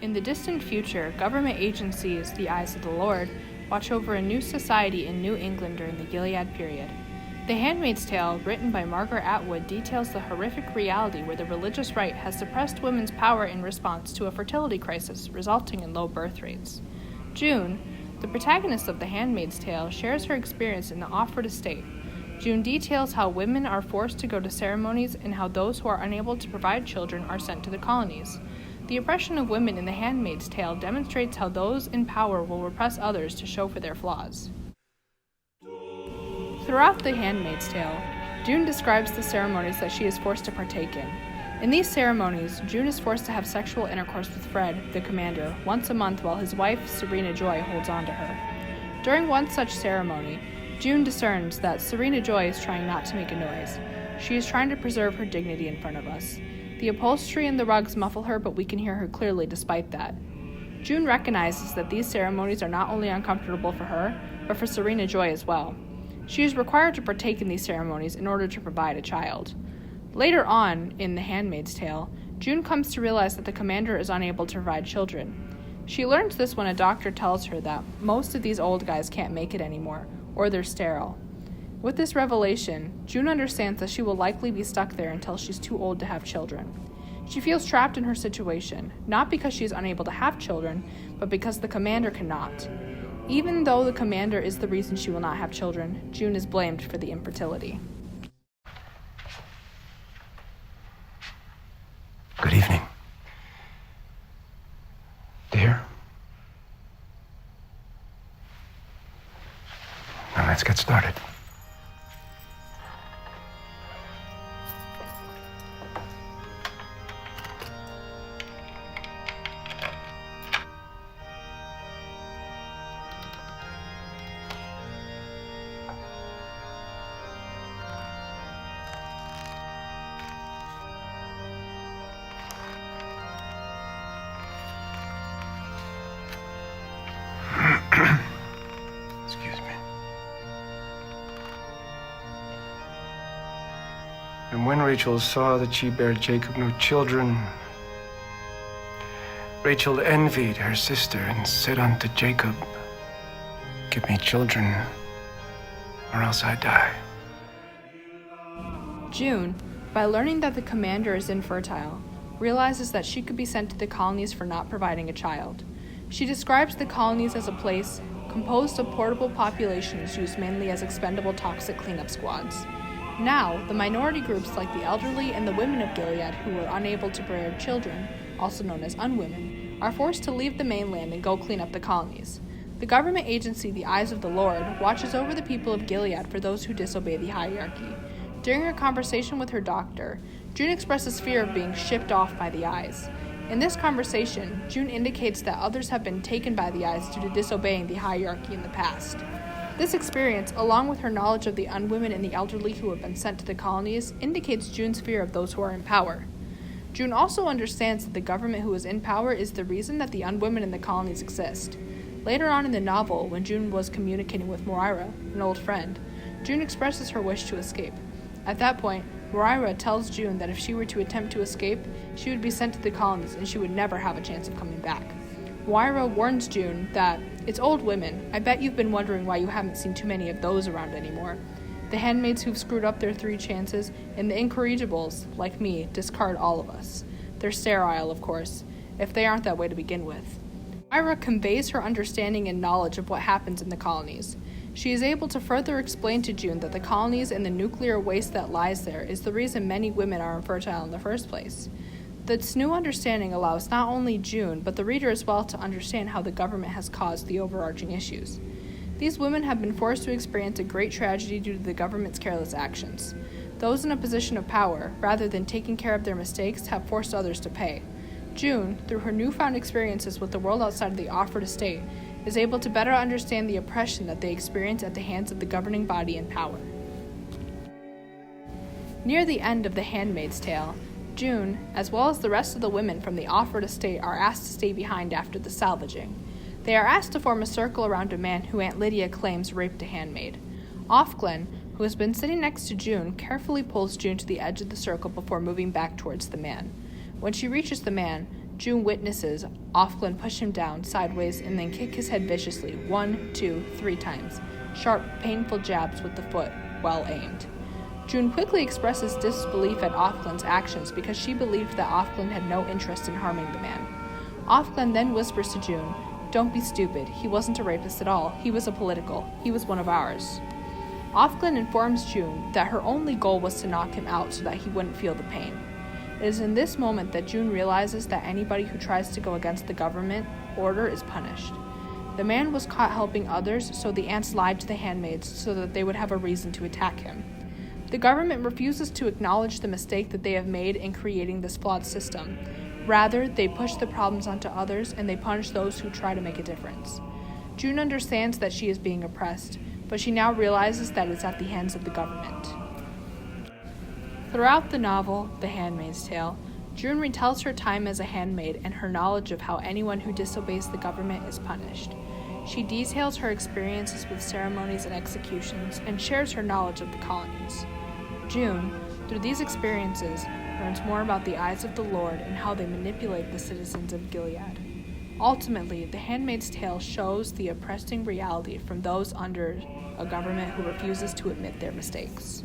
In the distant future, government agencies, the eyes of the Lord, watch over a new society in New England during the Gilead period. The Handmaid's Tale, written by Margaret Atwood, details the horrific reality where the religious right has suppressed women's power in response to a fertility crisis, resulting in low birth rates. June, the protagonist of The Handmaid's Tale, shares her experience in the Offord estate. June details how women are forced to go to ceremonies and how those who are unable to provide children are sent to the colonies. The oppression of women in The Handmaid's Tale demonstrates how those in power will repress others to show for their flaws. Throughout The Handmaid's Tale, June describes the ceremonies that she is forced to partake in. In these ceremonies, June is forced to have sexual intercourse with Fred, the commander, once a month while his wife, Serena Joy, holds on to her. During one such ceremony, June discerns that Serena Joy is trying not to make a noise. She is trying to preserve her dignity in front of us. The upholstery and the rugs muffle her, but we can hear her clearly despite that. June recognizes that these ceremonies are not only uncomfortable for her, but for Serena Joy as well. She is required to partake in these ceremonies in order to provide a child. Later on, in The Handmaid's Tale, June comes to realize that the commander is unable to provide children. She learns this when a doctor tells her that most of these old guys can't make it anymore, or they're sterile. With this revelation, June understands that she will likely be stuck there until she's too old to have children. She feels trapped in her situation, not because she is unable to have children, but because the commander cannot. Even though the commander is the reason she will not have children, June is blamed for the infertility. Good evening. Dear? Now let's get started. Excuse me. And when Rachel saw that she bare Jacob no children, Rachel envied her sister and said unto Jacob, Give me children, or else I die. June, by learning that the commander is infertile, realizes that she could be sent to the colonies for not providing a child. She describes the colonies as a place composed of portable populations used mainly as expendable toxic cleanup squads. Now, the minority groups like the elderly and the women of Gilead who were unable to bear children, also known as unwomen, are forced to leave the mainland and go clean up the colonies. The government agency, the Eyes of the Lord, watches over the people of Gilead for those who disobey the hierarchy. During her conversation with her doctor, June expresses fear of being shipped off by the Eyes. In this conversation, June indicates that others have been taken by the Eyes due to disobeying the hierarchy in the past. This experience, along with her knowledge of the unwomen and the elderly who have been sent to the colonies, indicates June's fear of those who are in power. June also understands that the government who is in power is the reason that the unwomen in the colonies exist. Later on in the novel, when June was communicating with Moira, an old friend, June expresses her wish to escape. At that point, Moira tells June that if she were to attempt to escape, she would be sent to the colonies and she would never have a chance of coming back. Moira warns June that, It's old women. I bet you've been wondering why you haven't seen too many of those around anymore. The handmaids who've screwed up their 3 chances, and the incorrigibles, like me, discard all of us. They're sterile, of course, if they aren't that way to begin with. Moira conveys her understanding and knowledge of what happens in the colonies. She is able to further explain to June that the colonies and the nuclear waste that lies there is the reason many women are infertile in the first place. This new understanding allows not only June, but the reader as well to understand how the government has caused the overarching issues. These women have been forced to experience a great tragedy due to the government's careless actions. Those in a position of power, rather than taking care of their mistakes, have forced others to pay. June, through her newfound experiences with the world outside of the Offord estate, is able to better understand the oppression that they experience at the hands of the governing body in power. Near the end of The Handmaid's Tale, June, as well as the rest of the women from the Offord estate, are asked to stay behind after the salvaging. They are asked to form a circle around a man who Aunt Lydia claims raped a handmaid. Offglen, who has been sitting next to June, carefully pulls June to the edge of the circle before moving back towards the man. When she reaches the man, June witnesses Offglin push him down sideways and then kick his head viciously 1, 2, 3 times. Sharp, painful jabs with the foot, well aimed. June quickly expresses disbelief at Offglin's actions because she believed that Offglin had no interest in harming the man. Offglin then whispers to June, "Don't be stupid. He wasn't a rapist at all. He was a political. He was one of ours." Offglin informs June that her only goal was to knock him out so that he wouldn't feel the pain. It is in this moment that June realizes that anybody who tries to go against the government order is punished. The man was caught helping others, so the ants lied to the handmaids so that they would have a reason to attack him. The government refuses to acknowledge the mistake that they have made in creating this flawed system. Rather, they push the problems onto others and they punish those who try to make a difference. June understands that she is being oppressed, but she now realizes that it's at the hands of the government. Throughout the novel, The Handmaid's Tale, June retells her time as a handmaid and her knowledge of how anyone who disobeys the government is punished. She details her experiences with ceremonies and executions and shares her knowledge of the colonies. June, through these experiences, learns more about the eyes of the Lord and how they manipulate the citizens of Gilead. Ultimately, The Handmaid's Tale shows the oppressing reality from those under a government who refuses to admit their mistakes.